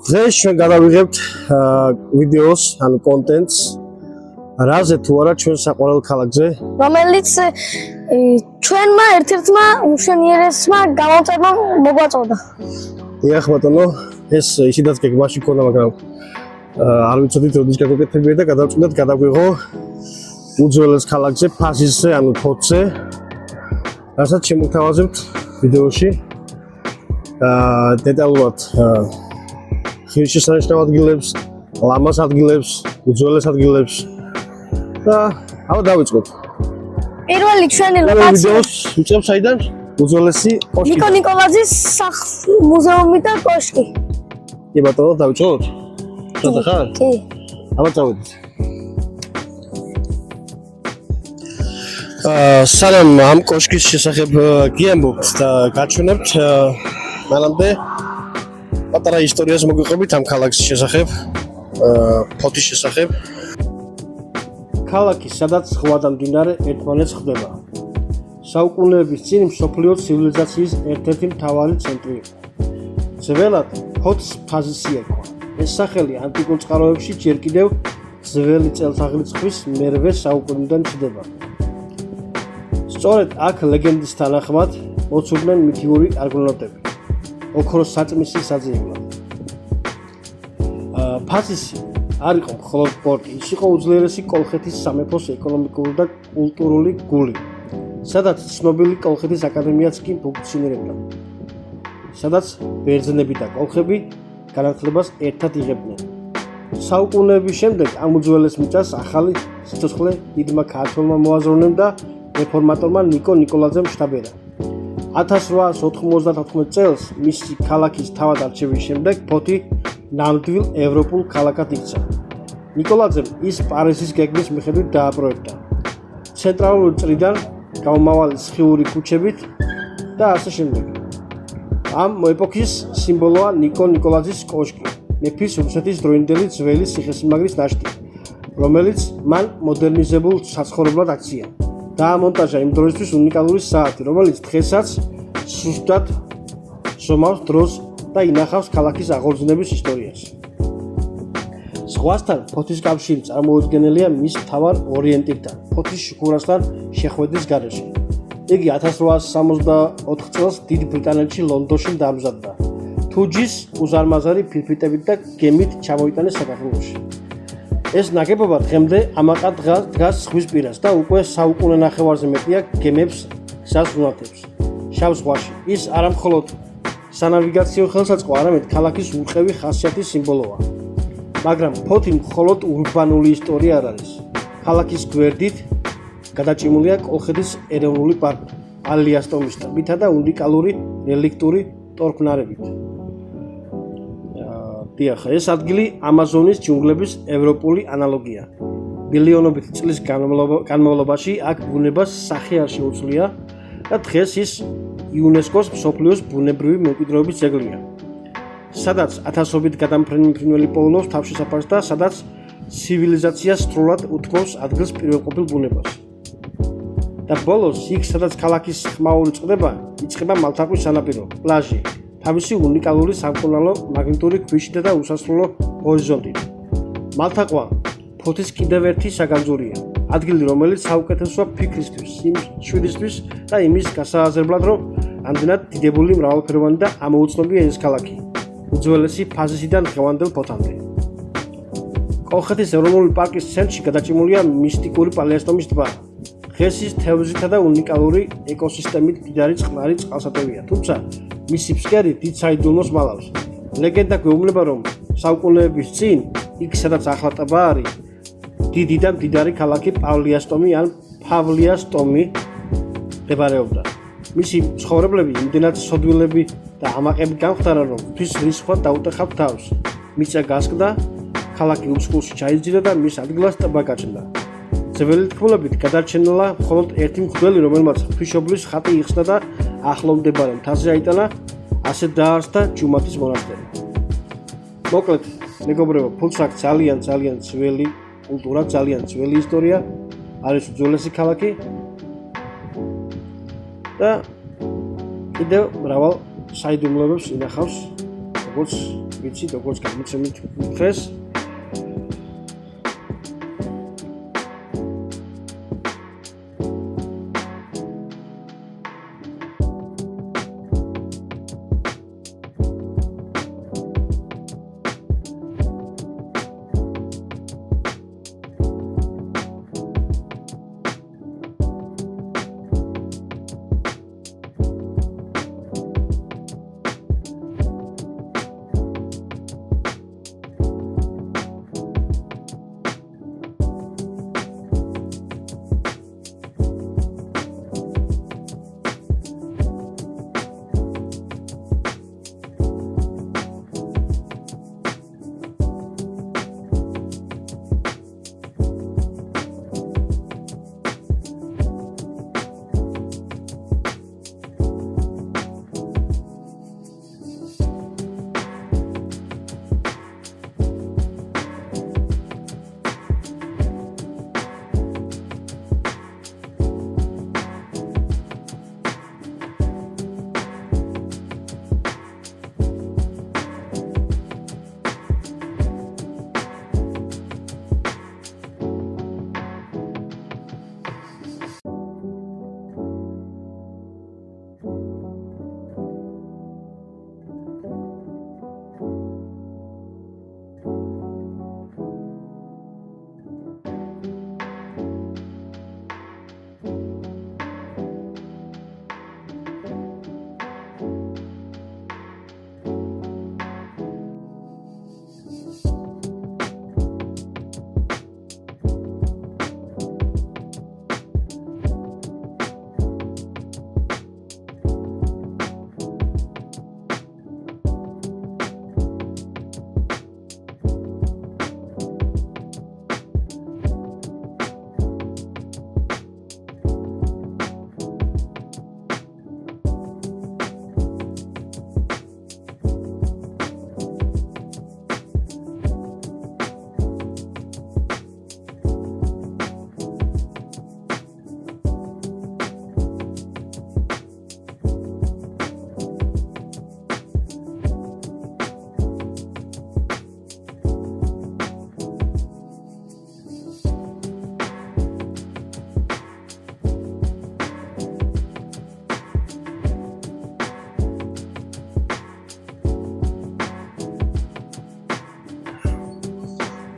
დღეს ჩვენ გადავიღებთ ვიდეოს ან კონტენტს რაზე თუ არა ჩვენ საყვარელ ქალაქზე, რომელიც ჩვენმა ერთ-ერთმა უშენიერესმა გამომწერმა მოგვაწოდა. დიახ ბატონო, ეს ისედაც გეგმაში ქონდა, მაგრამ არ ვიცოდით როდის გაგეკეთებია და გადავწყვიტეთ გადაგვიღო უძველეს ქალაქზე, ფასისზე, ანუ ფოთზე. რასაც შემოგთავაზებთ ვიდეოში დეტალურად ღირსშესანიშნავ ადგილებს, ლამას ადგილებს, უძველეს ადგილებს და ამა დავიწყოთ. პირველი ჩვენი ლოკაცია ვიდეოს ვიწყებ საიდან? უძველესი კოშკი. ნიკო ნიკოლაძის მუზეუმი და კოშკი. კი ბატონო, დავიწყოთ? სადა ხარ? კი. ამა წავედით. სანამ ამ კოშკის შესახებ გიამბობთ და გაჩვენებთ, მანამდე პატარა ისტორიას მოგვიყვებით ამ ქალაქის შესახებ, ფოთის შესახებ. ქალაქი, სადაც ზღვა და მდინარე ერთმანეთს ხვდება. საუკუნეების წინ მსოფლიო ცივილიზაციის ერთ-ერთი მთავარი ცენტრი იყო. ძველად ფოთს ფაზისი ერქვა. ეს სახელი ანტიკურ წყაროებში ჯერ კიდევ ძველი წელთაღრიცხვის მერვე საუკუნიდან ჩნდება. სწორედ აქ ლეგენდის თანახმად მოცურდნენ მითიური არგონავტები. ოქროს საწმისი საძიებლად. ფაზისი არ იყო მხოლოდ პორტი, ის იყო უძლიერესი კოლხეთის სამეფოს ეკონომიკური და კულტურული გული, სადაც ცნობილი კოლხეთის აკადემიაც კი ფუნქციონირებდა, სადაც ბერძნები და კოლხები განათლებას ერთად იღებდნენ. საუკუნეების შემდეგ ამ უძველეს მიწას ახალი სიცოცხლე დიდმა ქართველმა მოაზროვნემ და რეფორმატორმა ნიკო ნიკოლაძემ შთაბერა. 1894 წელს მისი ქალაქის თავად არჩევის შემდეგ ფოთი ნამდვილ ევროპულ ქალაქად იქცა. ნიკოლაძემ ის პარიზის გეგმის მიხედვით დააპროექტა. ცენტრალური წრიდან გამომავალი სხიური ქუჩებით და ასე შემდეგ. ამ ეპოქის სიმბოლოა ნიკო ნიკოლაძის კოშკი, მეფის რუსეთის დროინდელი ძველი ციხესიმაგრის ნაშთი, რომელიც მან მოდერნიზებულ საცხოვრებლად აქცია. დაამონტაჟა იმ დროისთვის უნიკალური საათი, რომელიც დღესაც სუსტად ზომავს დროს და ინახავს ქალაქის აღორძინების ისტორიას. ზღვასთან ფოთის კავშირი წარმოუდგენელია მის მთავარ ორიენტირთან, ფოთის შუქურასთან შეხვედრის გარეშე. იგი 1864 წელს დიდ ბრიტანეთში ლონდონში დაამზადდა. თუჯის უზარმაზარი ფირფიტებით და გემით ჩამოიტანეს საქართველოში. ეს ნაგებობა დღემდე ამაყად დგას ზღვის პირას და უკვე საუკუნე ნახევარზე მეტია გემებს გზას უნათებს. შავ ზღვაში ის არა მხოლოდ სანავიგაციო ხელსაწყო, არამედ ქალაქის ურყევი ხასიათის სიმბოლოა. მაგრამ ფოთი მხოლოდ ურბანული ისტორია არ არის. ქალაქის გვერდით გადაჭიმულია კოლხეთის ეროვნული პარკი, ალიასტომის ტბითა და უნიკალური რელიქტური ტორფნარებით. დიახ, ეს ადგილი ამაზონის ჯუნგლების ევროპული ანალოგია. მილიონობით წლის განმავლობაში აქ ბუნებას სახე არ შეუძლია და დღეს ის იუნესკოს მსოფლიოს ბუნებრივი მემკვიდრეობის ძეგლია, სადაც ათასობით გადამფრენებელი პოულობს თავშესაფარს და სადაც ცივილიზაცია სრულად უთმობს ადგილს პირველყოფილ ბუნებას. და ბოლოს, იქ სადაც ქალაქის ხმაური წყდება, იწყება მალთაყვის სანაპირო, პლაჟი, თავისი უნიკალური სამკურნალო მაგნიტური ქვიშით და უსასრულო ჰორიზონტით. მალთაყვა ფოთის კიდევ ერთი საგანძურია, ადგილი, რომელიც საუკეთესოა ფიქრისთვის, შვიდისთვის და იმის გასააზრებლად, რომ ამდენად დიდებული, მრავალფეროვანი და ამოუცნობია ეს ქალაქი, უძველესი ფაზისიდან დღევანდელ ფოთამდე. კოლხეთის ეროვნული პარკის ცენტრში გადაჭიმულია მისტიკური პალიასტომის ტბა. დღეს ის თევზითა და უნიკალური ეკოსისტემით მდიდარი წყნარი წყალსატევია, თუმცა მისი ფსკერი დიდ საიდუმლოს მალავს. ლეგენდა გვეუბნება, რომ საუკუნეების წინ, იქ სადაც ახლა ტბა არის, დიდი და მდიდარი ქალაქი პავლიასტომი ან ფავლიასტომი მდებარეობდა. მისი ცხოვრებლები იმდენად სოდვილები და ამაყები გამხდარა, რომ ღვთის რისხვა დაუტეხავთ თავს. მიწა გასკდა, ქალაქი უცხულში ჩაიძირა და მის ადგილას ტბა გაჩნდა. ძველი თქმულებით გადარჩენილა მხოლოდ ერთი მღვდელი, რომელმაც ღვთისმშობლის ხატი იხსნა და ახლომდებარე მთაზე აიტანა, ასე დაარსდა ჯუმათის მონასტერი. მოკლედ, მეგობრებო, ფულს აქვს ძალიან ძველი კულტურა, ძალიან ძველი ისტორია, არის უძველესი ქალაქი და კიდევ მრავალ საიდუმლოებებს ინახავს როგორც ვიცი, როგორც გამიცემით დღეს.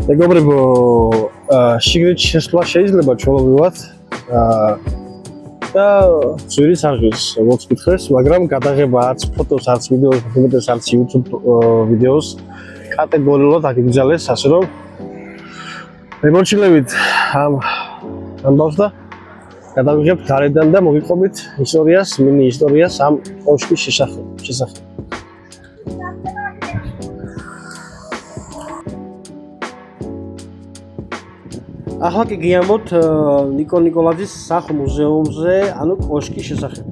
მეგობრებო, შიგნით შესვლა შეიძლება ჩვეულებრივად და ძვირის არღის, როგორც გითხრეს, მაგრამ გადაღება არც ფოტოს, არც ვიდეოს, უმეტეს არც YouTube ვიდეოს კატეგორიულად აკრძალეს, ასე რომ მემორჩილებით ამ ამბავს და გადავიღებთ გარედან და მოგიყვებით ისტორიას, მინი ისტორიას ამ კოშკის შესახებ. ახლა კი გიამბობთ ნიკო ნიკოლაძის სახლ-მუზეუმზე, ანუ კოშკის შესახებ.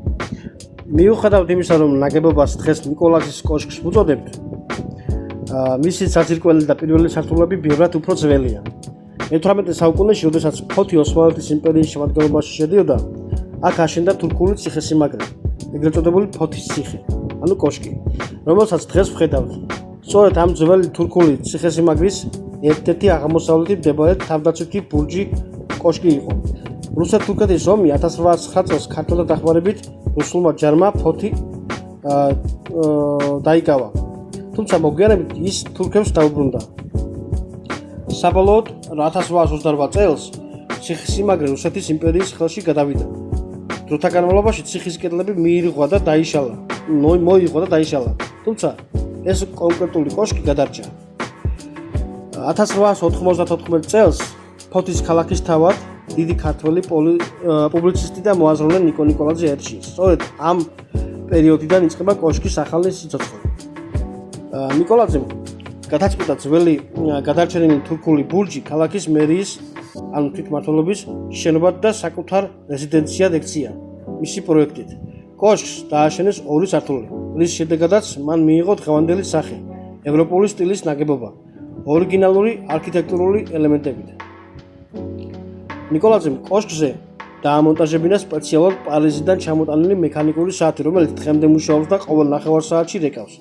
მიუხედავად იმისა, რომ ნაგებობას დღეს ნიკოლაძის კოშკს უწოდებთ, მისი საძირკველი და პირველი სართულები ბევრად უფრო ძველია. მე-18 საუკუნეში, როდესაც ფოთი ოსმალეთის იმპერიის შემადგენლობაში შედიოდა, აქ აშენდა თურქული ციხესიმაგრე, ეგრეთ წოდებული ფოთის ციხე, ანუ კოშკი, რომელსაც დღეს ვხედავთ. სწორედ ამ ძველი თურქული ციხესიმაგრის ერთ-ერთი აღმოსავლეთით მდებარე თავდაცვითი ბურჯი კოშკი იყო. რუსეთ-თურქეთის ომი 1809 წელს ქართველთა დახმარებით რუსულმა ჯარმა ფოთი დაიკავა. თუმცა მოგვიანებით ის თურქებს დაუბრუნდა. საბოლოოდ 1828 წელს ციხესიმაგრე რუსეთის იმპერიის ხელში გადავიდა. დროთა განმავლობაში ციხის კედლები მოირღვა და დაიშალა. თუმცა ეს კონკრეტული კოშკი გადარჩა. 1894 წელს ფოთის ქალაქის თავად დიდი ქართველი პუბლიცისტი და მოაზროვნე ნიკო ნიკოლაძე ერჩიეს. სწორედ ამ პერიოდიდან იწყება კოშკის ახალი სიცოცხლე. ნიკოლაძემ გადაწყვიტა ძველი გადარჩენილი თურქული ბურჯი ქალაქის მერიის, ანუ თვითმმართველობის შენობად და საკუთარ რეზიდენციად ექცია მისი პროექტით. კოშკს დააშენეს 2 სართული, რის შედეგადაც მან მიიღო დღევანდელი სახე, ევროპული სტილის ნაგებობა, ორიგინალური არქიტექტურული ელემენტებით. ნიკოლაძემ კოშკზე დაამონტაჟებინა სპეციალურად პარიზიდან ჩამოტანილი მექანიკური საათი, რომელიც დღემდე მუშაობს და ყოველ ნახევარ საათში რეკავს.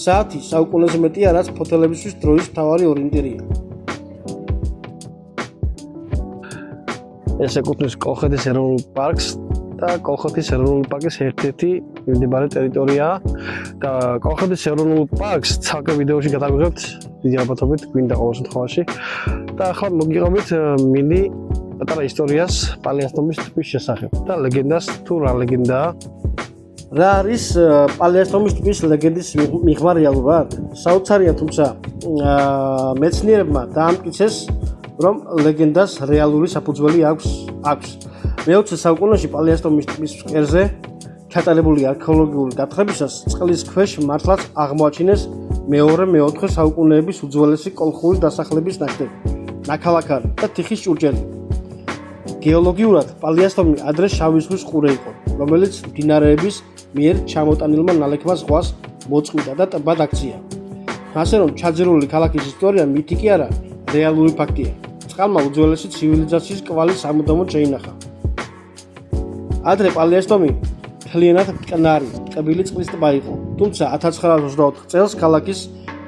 საათი საუკუნეზე მეტია, რაც ფოთელებისთვის დროის მთავარი ორიენტირია. ეს ეკუთვნის კოლხეთის ეროვნულ პარკს და კოლხეთის ეროვნული პარკის ერთ-ერთი მიმდებარე ტერიტორიაა და კოლხეთის ეროვნულ პარკს ცალკე ვიდეოში გადავიღებთ დიდი ალბათობით გვინდა ყოველ შემთხვევაში და ახლა მოგიყვებით მინი პატარა ისტორიას პალიასტომის ტბის შესახებ და ლეგენდას თუ რა ლეგენდაა რა არის პალიასტომის ტბის ლეგენდის მიღმა რეალურად საოცარია თუმცა მეცნიერებმა დაამტკიცეს რომ ლეგენდას რეალური საფუძველი აქვს მე-20 საუკუნეში პალიასტომის ტბის ფსკერზე ჩატარებული არქეოლოგიური გათხრებისას წყლის ქვეშ მართლაც აღმოაჩინეს მეორე-მეოთხე საუკუნეების უძველესი კოლხური დასახლების ნაქალაქარი და თიხის ჭურჭელი. გეოლოგიურად პალიასტომი ადრე შავი ზღვის ყურე იყო, რომელიც მდინარეების მიერ ჩამოტანილმა ნალექმა ზღვას მოწყვიტა და ტბად აქცია. ასე რომ ჩაძირული ქალაქის ისტორია მითი კი არა, რეალური ფაქტია. წყალმა უძველესი ცივილიზაციის კვალი სამუდამოდ შეინახა. ადრე პალიასტომი მთლიანად მტკნარი, ტკბილი წყლის ტბა იყო, თუმცა 1924 წელს ქალაქის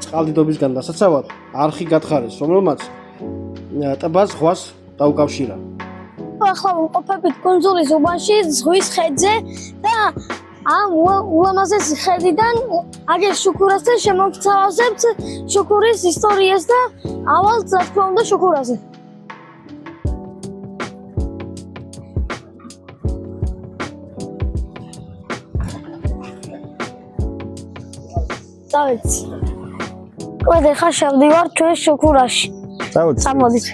წყალდიდობისგან დასაცავად არხი გათხარეს, რომელმაც ტბას ზღვას დაუკავშირა. ახლა ვიმყოფებით კუნძულის უბანში, ზღვის ხიდზე და ამ ულამაზეს ხედიდან აგერ შუქურასთან შემოგთავაზებთ შუქურის ისტორიას და ავალ რა თქმა უნდა შუქურაზე. დავით. ყველე ხა შევდივარ ჩვენ შუქურაში. დავით. სამოდით.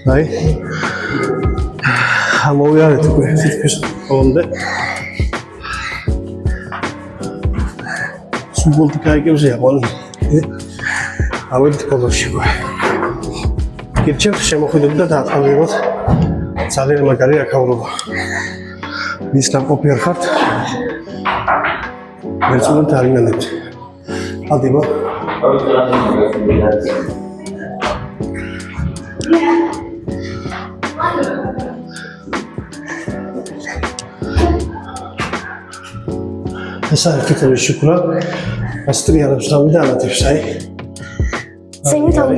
აი ამოვიარეთ უკვე თითქოს ხოლმე სუბოლტი კაიგებზეა ყველა ავედით კოლოში უკვე გირჩევთ შემოხვიდეთ და დააწყალიბოთ ძალიან მაგარი აქაურობა ვის ნაყოფი არ ხართ ვერცულად არ ინანებთ ალდება ეს არის თითოეული შუქურა ასტრიალებს დავიდა ანათებს აი ზეიმთავი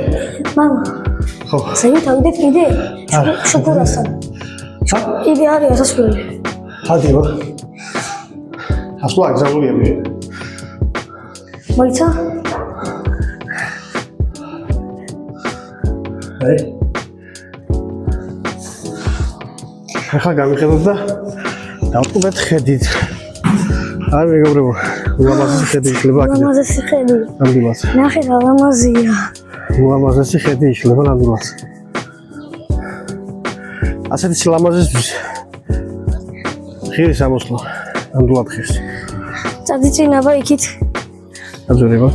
მამა ხო ზეიმთავიდეთ კიდე შუქურასთან ხა კიდე არის ასასვლელი ხადივა ასლა აგზავნულია მე. მოიცა? აი. ახლა გამიხედოთ და დავტყუეთ ხედით. აი მეგობრებო, ულამაზესი ხედი იშლება აქ. ულამაზესი ხედი. ნამდვილად. ნახე რა ლამაზია. ულამაზესი ხედი იშლება ნამდვილად. ასეთი ლამაზესთვის ხირის ამოსვლა ნამდვილად ხირს. წადიწინება იქით. აბზოლუტურად.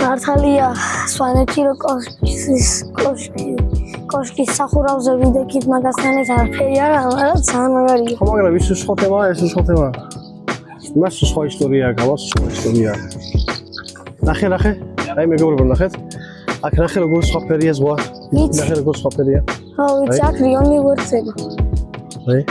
მართალია სვანეთში რო კოშკის სახურავზე ვიდექით მაგასთან ეს არაფერი არა, მაგრამ ძალიან მაგარია. ხო, მაგრამ ის სხვა თემაა, ეს სხვა თემაა. მას სხვა ისტორია აქვს, ამას სხვა ისტორია. ნახე. აი მეგობრებო, ნახეთ. აქ ნახე როგორ სხვა ფერია ზღვა. ნახე როგორ სხვა ფერია. ხო, ვიცი, აქ რიონი ვერცება. აი.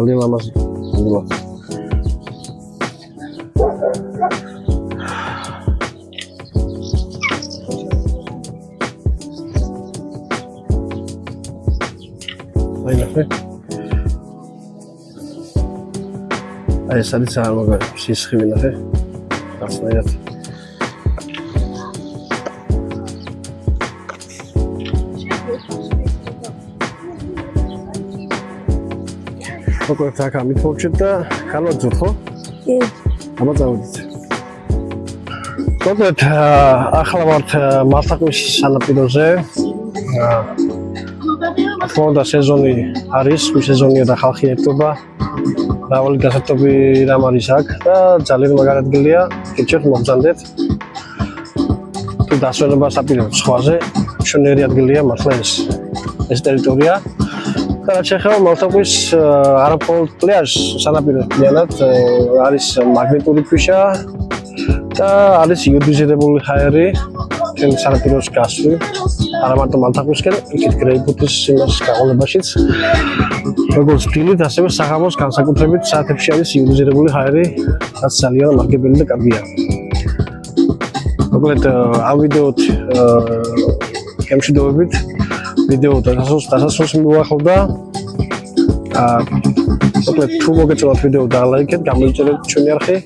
ძალიან ლამაზი. ნამდვილად. აი ნახე. აი ეს არის ძალიან სისხლი ნახე. გასწრებად. ოღონდ აქ ამითხოვჩეთ და ხალხოთ ხო? კი. აბა წავედით. ოღონდ ახლა ვართ მალთაყვის სანაპიროზე. ფონდა სეზონი არის, სეზონია და ხალხი ერთობა. მრავალი გასართობი რამ არის აქ და ძალიან მაგარი ადგილია. გიჩვენებთ მოგზანდეთ. თუ დასვენება საპირისპირო ზღვაზე, მშვენიერი ადგილია მართლა ეს ტერიტორია. და რაც შეეხება მალთაყვის არამხოლოდ პლაჟს, სანაპიროს მთლიანად არის მაგნიტური ქვიშა და არის იოდიზირებული ჰაერი თემ სანაპიროს გასვლი. არა მარტო მალთაყვისკენ, იქით გრეიფუტის იმას გაყოლებაშიც. როგორც დილით, ასევე საღამოს განსაკუთრებით საათებში არის იოდიზირებული ჰაერი, რაც ძალიან მარგებელი და კარგია. მოკლედ ამ ვიდეოთ გემშვიდობებით. ვიდეო დასასრულს მივუახლოვდა. მოკლედ თუ მოგეწონათ ვიდეო დალაიქეთ, გამოიწერეთ ჩვენი არხი.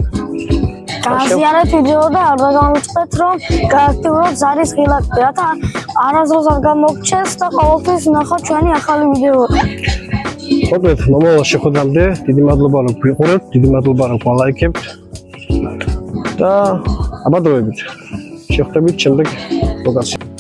გააზიარეთ ვიდეო და არ დაგამიწყდეთ რომ გააქტიუროთ ზარის ღილაკი, რათა არასდროს არ გამოგჩენს და ყოველთვის ნახოთ ჩვენი ახალი ვიდეო. მოკლედ მომავალ შეხვედრამდე დიდი მადლობა რომ გვიყურებთ, დიდი მადლობა რომ გვალაიქებთ და აბა დროებით. შეხვდებით შემდეგ ლოკაციაზე.